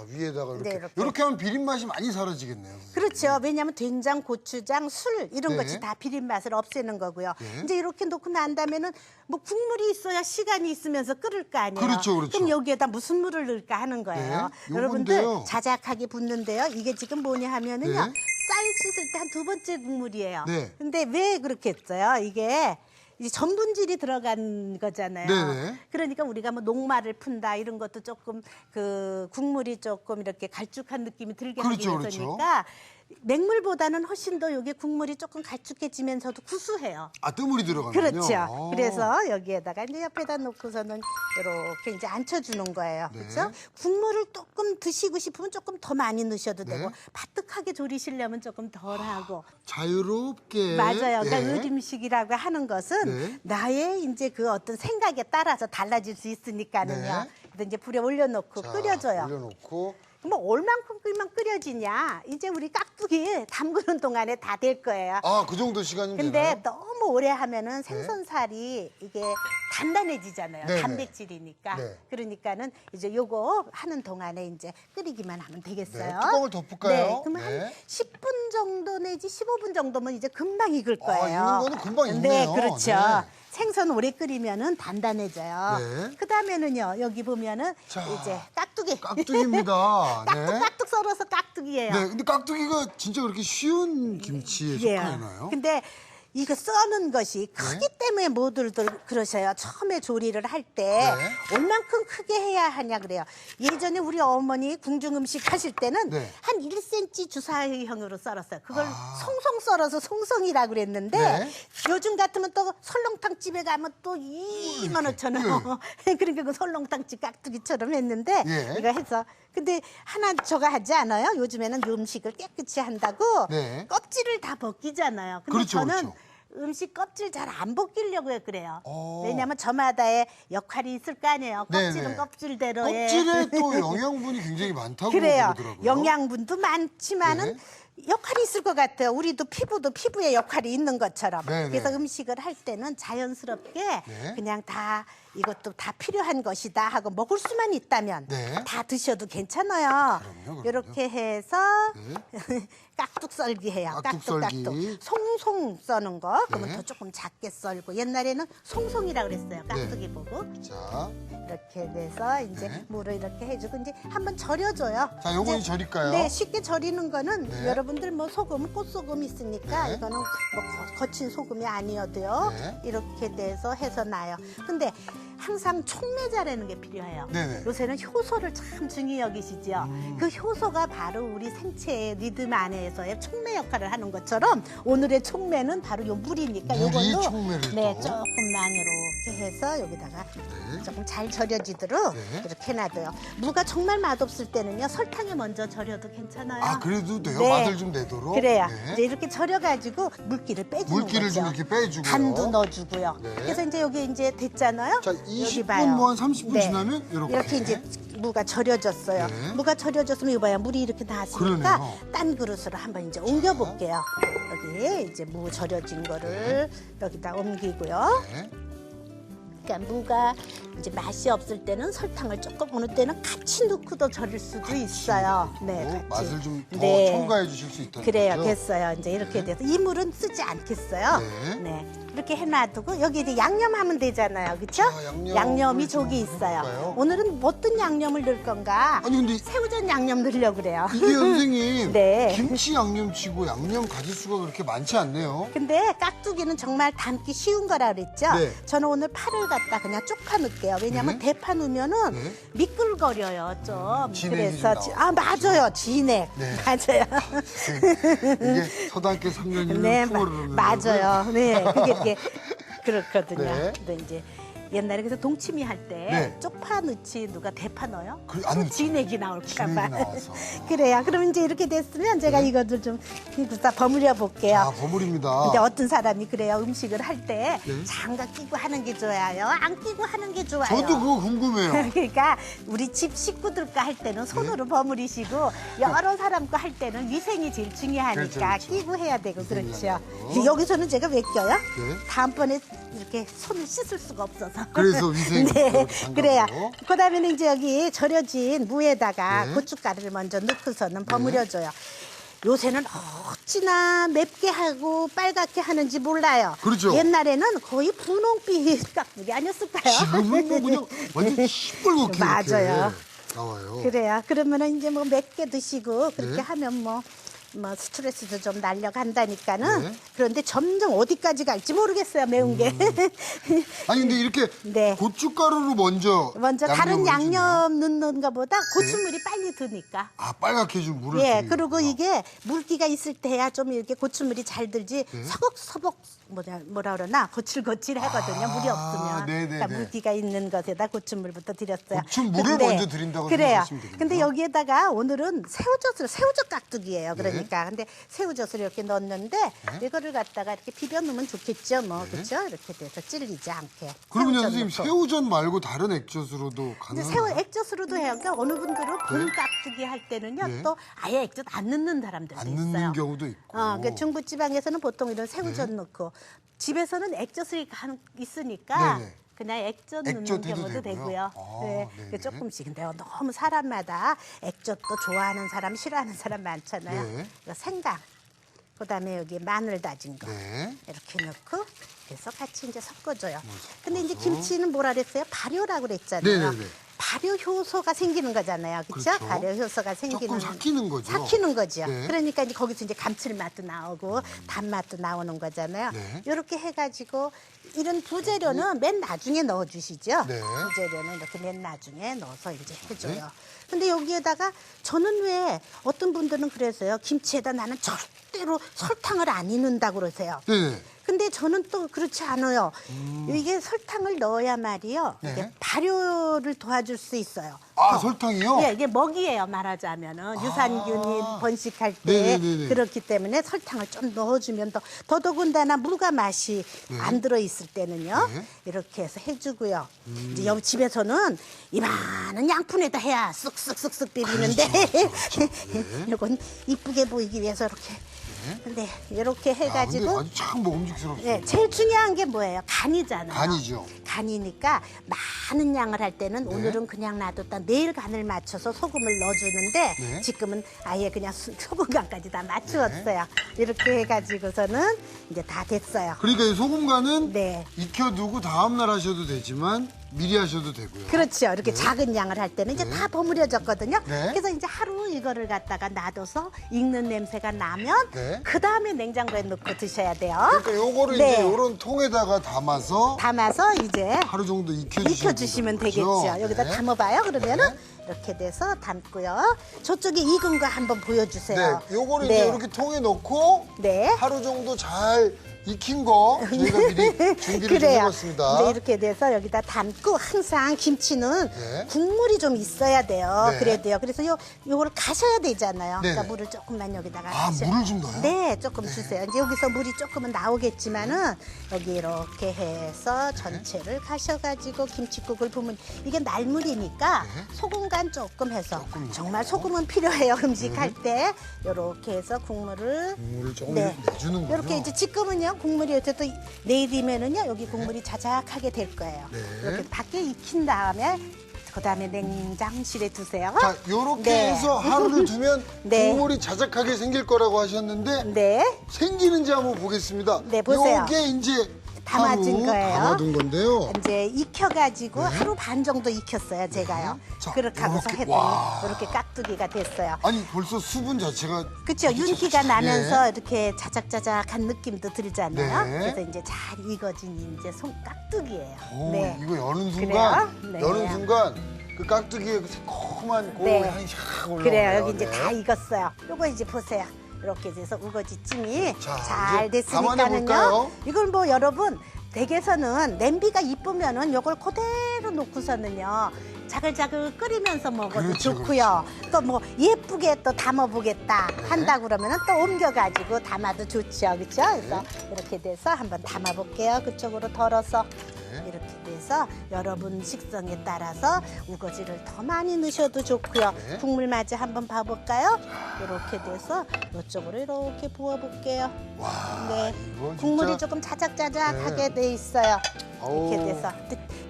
위에다가 이렇게. 네, 이렇게. 이렇게 하면 비린 맛이 많이 사라지겠네요. 선생님. 그렇죠. 왜냐하면 된장, 고추장, 술 이런 네. 것이 다 비린 맛을 없애는 거고요. 네. 이제 이렇게 놓고 난 다음에는 뭐 국물이 있어야 시간이 있으면서 끓을 거 아니에요. 그렇죠, 그렇죠. 럼 여기에다 무슨 물을 넣을까 하는 거예요. 네, 여러분들 요건데요. 자작하게 붓는데요. 이게 지금 뭐냐 하면은요. 네. 쌀 씻을 때 한 두 번째 국물이에요. 네. 근데 왜 그렇게 했어요? 이게 이제 전분질이 들어간 거잖아요. 네네. 그러니까 우리가 뭐 녹말을 푼다 이런 것도 조금 그 국물이 조금 이렇게 갈쭉한 느낌이 들게 그렇죠, 하기 위해서니까 맹물보다는 훨씬 더 여기 국물이 조금 갈쭉해지면서도 구수해요. 아, 뜨물이 들어가는군요. 그렇죠. 그래서 여기에다가 이제 옆에다 놓고서는 이렇게 이제 앉혀주는 거예요. 네. 그렇죠? 국물을 조금 드시고 싶으면 조금 더 많이 넣으셔도 네. 되고 바득하게 조리시려면 조금 덜 하고. 자유롭게. 맞아요. 그러니까 예. 음식이라고 하는 것은 네. 나의 이제 그 어떤 생각에 따라서 달라질 수 있으니까는요. 네. 그래서 이제 불에 올려놓고 자, 끓여줘요. 올려놓고. 뭐 얼만큼만 끓여지냐? 이제 우리 깍두기 담그는 동안에 다 될 거예요. 아, 그 정도 시간이면 근데 되나요? 너무 오래 하면은 생선살이 이게 단단해지잖아요. 네네. 단백질이니까. 네. 그러니까는 이제 요거 하는 동안에 이제 끓이기만 하면 되겠어요. 네, 뚜껑을 덮을까요? 네. 그러면 네. 한 10분 정도 내지 15분 정도면 이제 금방 익을 아, 거예요. 익는 거는 금방 네, 익네요. 그렇죠. 네. 생선 오래 끓이면은 단단해져요. 네. 그다음에는요. 여기 보면은 자, 이제 깍두기. 깍두기입니다. 네. 깍둑 썰어서 깍두기예요. 네, 근데 깍두기가 진짜 그렇게 쉬운 김치에 예. 속하나요? 근데 이거 써는 것이 크기 네. 때문에 모두들 그러셔요. 처음에 조리를 할 때 네. 얼만큼 크게 해야 하냐 그래요. 예전에 우리 어머니 궁중 음식 하실 때는 네. 한 1cm 주사형으로 썰었어요. 그걸 아. 송송 썰어서 송송이라고 그랬는데 네. 요즘 같으면 또 설렁탕 집에 가면 또 2만 5천 원. 그러니까 그 설렁탕집 깍두기처럼 했는데 예. 이거 해서 근데 하나 저거 하지 않아요? 요즘에는 음식을 깨끗이 한다고 네. 껍질을 다 벗기잖아요. 근데 그렇죠, 저는 그렇죠. 음식 껍질 잘 안 벗기려고 그래요. 어. 왜냐하면 저마다의 역할이 있을 거 아니에요. 껍질은 네네. 껍질대로의. 껍질에 또 영양분이 굉장히 많다고 그래요. 그러더라고요. 영양분도 많지만은 네. 역할이 있을 것 같아요. 우리도 피부도 피부에 역할이 있는 것처럼. 네네. 그래서 음식을 할 때는 자연스럽게 네. 그냥 다 이것도 다 필요한 것이다 하고 먹을 수만 있다면 네. 다 드셔도 괜찮아요. 그럼요. 이렇게 해서 깍둑 썰기 해요. 깍둑 썰기. 깍둑. 송송 써는 거. 그러면 네. 더 조금 작게 썰고 옛날에는 송송이라고 그랬어요. 깍두기 보고. 자, 이렇게 돼서 이제 네. 물을 이렇게 해주고 이제 한번 절여줘요. 자, 요건 이제 절일까요? 네, 쉽게 절이는 거는 네. 여러분들 뭐 소금, 꽃소금 있으니까 네. 이거는 뭐 거친 소금이 아니어도요. 네. 이렇게 돼서 해서 나요. 근데 항상 촉매자라는 게 필요해요. 네네. 요새는 효소를 참 중히 여기시죠. 그 효소가 바로 우리 생체의 리듬 안에서의 촉매 역할을 하는 것처럼 오늘의 촉매는 바로 요 물이니까 물이 요걸로 촉매를 네, 또. 조금만 이렇게 해서 여기다가 네. 조금 잘 절여지도록 네. 이렇게 해놔둬요. 무가 정말 맛없을 때는요 설탕에 먼저 절여도 괜찮아요. 아, 그래도 돼요? 네. 맛을 좀 내도록? 그래요. 네. 이제 이렇게 절여가지고 물기를 빼주는 물기를 거죠. 좀 이렇게 빼주고요. 간도 넣어주고요. 네. 그래서 이제 여기 이제 됐잖아요. 자, 여기 20분 봐요. 뭐 한 30분 지나면 이렇게. 이렇게 이제 무가 절여졌어요. 네. 무가 절여졌으면 이거 봐요. 물이 이렇게 나왔으니까 그러네요. 딴 그릇으로 한번 이제 옮겨볼게요. 여기 이제 무 절여진 거를 여기다 옮기고요. 네. 그러니까 무가 이제 맛이 없을 때는 설탕을 조금 어느 때는 같이 넣고도 절일 수도 있어요. 네, 같이. 맛을 좀 더 네. 첨가해 주실 수 있다는 그래요, 거죠? 됐어요. 이제 이렇게 돼서 이 물은 쓰지 않겠어요. 네. 네. 이렇게 해놔두고 여기 이제 양념하면 되잖아요, 그렇죠? 자, 양념을 양념이 좀 저기 있어요. 해볼까요? 오늘은 어떤 양념을 넣을 건가? 아니, 근데 새우젓 양념 넣으려고 그래요. 이게 선생님 네. 김치 양념치고 양념 가짓수가 그렇게 많지 않네요. 근데 깍두기는 정말 담기 쉬운 거라 그랬죠? 네. 저는 오늘 파를 갖다 그냥 쪽파 넣을게요. 왜냐면 네. 대파 넣으면은 네. 미끌거려요, 좀. 진액이 그래서 좀 아, 맞아요. 진액. 네. 맞아요. 이게 서당계 3년이면 네, 풍어를 맞아요. 네, 그게 이렇게 그렇거든요. 네. 근데 이제 옛날에 그래서 동치미 할 때 네. 쪽파 넣지 누가 대파 넣어요? 안 넣죠. 진액이 나올까 진액이 봐. 나와서. 그래요. 그럼 이제 이렇게 됐으면 제가 이것들 좀 다 버무려 볼게요. 아, 버무립니다. 근데 어떤 사람이 그래요. 음식을 할 때 네. 장갑 끼고 하는 게 좋아요. 안 끼고 하는 게 좋아요. 저도 그거 궁금해요. 그러니까 우리 집 식구들과 할 때는 손으로 버무리시고 여러 사람과 할 때는 위생이 제일 중요하니까 그렇죠, 그렇죠. 끼고 해야 되고 그렇죠. 위생이라는 거. 여기서는 제가 왜 껴요? 네. 다음번에 이렇게 손을 씻을 수가 없어서. 그래서 위생이 네, 이렇게 장갑으로. 그래요. 그다음에는 이제 여기 절여진 무에다가 네. 고춧가루를 먼저 넣고서는 버무려줘요. 요새는 어찌나 맵게 하고 빨갛게 하는지 몰라요. 그렇죠. 옛날에는 거의 분홍빛 깍두기 아니었을까요? 지금은 뭐 그냥 완전 시뻘겋게 맞아요. 이렇게 나와요. 그래요. 그러면은 이제 뭐 맵게 드시고 그렇게 네. 하면 뭐 스트레스도 좀 날려간다니까는. 네. 그런데 점점 어디까지 갈지 모르겠어요, 매운 게. 아니 근데 이렇게 네. 고춧가루로 먼저 다른 양념을 해주면 양념 넣는 것보다 고추물이 빨리 드니까. 아 빨갛게 해준 물을 예, 뿌리는 그리고 거구나. 이게 물기가 있을 때야 좀 이렇게 고추물이 잘 들지 네. 서걱서걱 뭐라 그러나 거칠거칠 하거든요. 아, 물이 없으면. 네네네. 그러니까 물기가 있는 것에다 고추물부터 드렸어요. 고추물을 먼저 드린다고 그래요. 생각하시면 되겠네요. 근데 여기에다가 오늘은 새우젓 깍두기예요. 그러니까. 근데 새우젓을 이렇게 넣었는데 이거를 갖다가 이렇게 비벼 넣으면 좋겠죠. 뭐 그렇죠? 이렇게 돼서 찔리지 않게. 그러면 새우젓 선생님 넣고. 새우젓 말고 다른 액젓으로도 근데 가능한가요? 새우 액젓으로도 해요. 그러니까 어느 분들은 봄 깍두기 할 때는요. 네. 또 아예 액젓 안 넣는 사람들도 안 있어요. 넣는 경우도 있고. 그러니까 중부지방에서는 보통 이런 새우젓 넣고 집에서는 액젓이 있으니까 네네. 그냥 액젓 넣는 액젓 해도 경우도 되고요? 되고요. 아, 네. 네네. 조금씩. 근데 너무 사람마다 액젓도 좋아하는 사람, 싫어하는 사람 많잖아요. 네. 이거 생강, 그다음에 여기 마늘 다진 거 네. 이렇게 넣고 그래서 같이 이제 섞어줘요. 근데 이제 김치는 뭐라 그랬어요? 발효라고 그랬잖아요. 네네네. 발효 효소가 생기는 거잖아요. 그렇죠? 그렇죠. 발효 효소가 생기는 조금 삭히는 거죠. 삭히는 거죠. 네. 그러니까 이제 거기서 이제 감칠맛도 나오고 단맛도 나오는 거잖아요. 네. 이렇게 해가지고 이런 부재료는 맨 나중에 넣어주시죠. 네. 부재료는 이렇게 맨 나중에 넣어서 이제 해줘요. 근데 여기에다가 저는 왜 어떤 분들은 그래서요. 김치에다 나는 절대로 설탕을 안 넣는다고 그러세요. 네. 근데 저는 또 그렇지 않아요. 이게 설탕을 넣어야 말이요. 네. 이게 발효를 도와줄 수 있어요. 아 설탕이요? 예, 이게 먹이에요, 말하자면은. 유산균이 번식할 때. 네네네네. 그렇기 때문에 설탕을 좀 넣어주면 더더군다나 무가 맛이 안 들어있을 때는요. 네. 이렇게 해서 해주고요. 이제 여기 집에서는 이만한 양푼에다 해야 쓱쓱쓱쓱 비비는데. 이건 이쁘게 보이기 위해서 이렇게. 근데 이렇게 아, 근데 해가지고. 아주 참 먹음직스럽습니다. 네, 제일 중요한 게 뭐예요? 간이잖아요. 간이죠. 간이니까 많은 양을 할 때는 오늘은 그냥 놔뒀다 내일 간을 맞춰서 소금을 넣어주는데 네. 지금은 아예 그냥 소금간까지 다 맞추었어요. 이렇게 해가지고서는 이제 다 됐어요. 그러니까 이 소금간은 네. 익혀두고 다음날 하셔도 되지만 미리 하셔도 되고요. 그렇죠. 이렇게 작은 양을 할 때는 이제 다 버무려졌거든요. 네. 그래서 이제 하루 이거를 갖다가 놔둬서 익는 냄새가 나면 네. 그 다음에 냉장고에 넣고 드셔야 돼요. 그러니까 요거를 네. 이제 요런 통에다가 담아서 담아서 이제 하루 정도 익혀주시면 되겠죠. 되는 거죠. 여기다 네. 담아봐요. 그러면은 이렇게 돼서 담고요. 저쪽에 익은 거 한번 보여주세요. 네, 요거를 네. 이제 이렇게 통에 넣고 네. 하루 정도 잘 익힌 거 저희가 미리 준비를 좀 그래요. 해봤습니다. 네, 이렇게 돼서 여기다 담고 항상 김치는 네. 국물이 좀 있어야 돼요. 네. 그래야 돼요. 그래서 요거를 가셔야 되잖아요. 네네. 그러니까 물을 조금만 여기다가 아, 가셔- 물을 좀 넣어요? 네, 조금 주세요. 이제 여기서 물이 조금은 나오겠지만은 여기 이렇게 해서 전체를 가셔가지고 김치국을 부으면 이게 날물이니까 소금간 조금 해서 정말 소금은 필요해요. 음식할 때 이렇게 해서 국물을 조금 네. 내주는군요. 이렇게 이제 지금은요 국물이 어쨌든 내일이면은요 여기 국물이 자작하게 될 거예요. 네. 이렇게 밖에 익힌 다음에 그다음에 냉장실에 두세요. 자, 요렇게 네. 해서 하루를 두면 네. 국물이 자작하게 생길 거라고 하셨는데 네. 생기는지 한번 보겠습니다. 네, 보세요. 요게 이제 담아진 하루 거예요. 담아둔 건데요. 이제 익혀가지고 하루 반 정도 익혔어요 제가요. 네. 자, 그렇게 하고서 요렇게, 했더니 와. 이렇게 깍두기가 됐어요. 아니 벌써 수분 자체가 그렇죠. 아주 윤기가 자작자작- 나면서 네. 이렇게 자작자작한 느낌도 들잖아요. 네. 그래서 이제 잘 익어진 이제 깍두기예요. 오, 네. 이거 여는 순간 그래요? 네. 여는 순간 그 깍두기의 그 새콤한 그 네. 향이 샥 올라오네요. 그래요. 여기 이제 네. 다 익었어요. 요거 이제 보세요. 이렇게 돼서 우거지찜이 자, 잘 이제 됐으니까는요. 담아내볼까요? 이걸 뭐 여러분 댁에서는 냄비가 이쁘면은 요걸 그대로 놓고서는요. 자글자글 끓이면서 먹어도 그렇죠, 좋고요. 또 뭐 예쁘게 또 담아보겠다 네. 한다 그러면은 또 옮겨가지고 담아도 좋죠. 그렇죠? 그래서 이렇게 돼서 한번 담아볼게요. 그쪽으로 덜어서. 네. 이렇게 돼서 여러분 식성에 따라서 우거지를 더 많이 넣으셔도 좋고요. 네. 국물 맛이 한번 봐볼까요? 이렇게 돼서 이쪽으로 이렇게 부어볼게요. 와, 네, 이거 진짜. 국물이 조금 자작자작하게 돼 있어요. 아우. 이렇게 돼서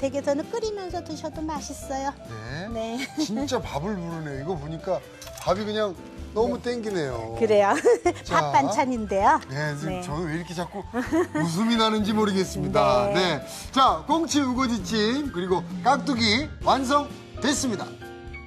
댁에서는 끓이면서 드셔도 맛있어요. 네. 네. 진짜 밥을 부르네요. 이거 보니까 밥이 그냥 너무 땡기네요. 그래요. 자. 밥 반찬인데요. 네, 지금 네. 저는 왜 이렇게 자꾸 웃음이 나는지 모르겠습니다. 네. 네. 자, 꽁치 우거지찜 그리고 깍두기 완성됐습니다.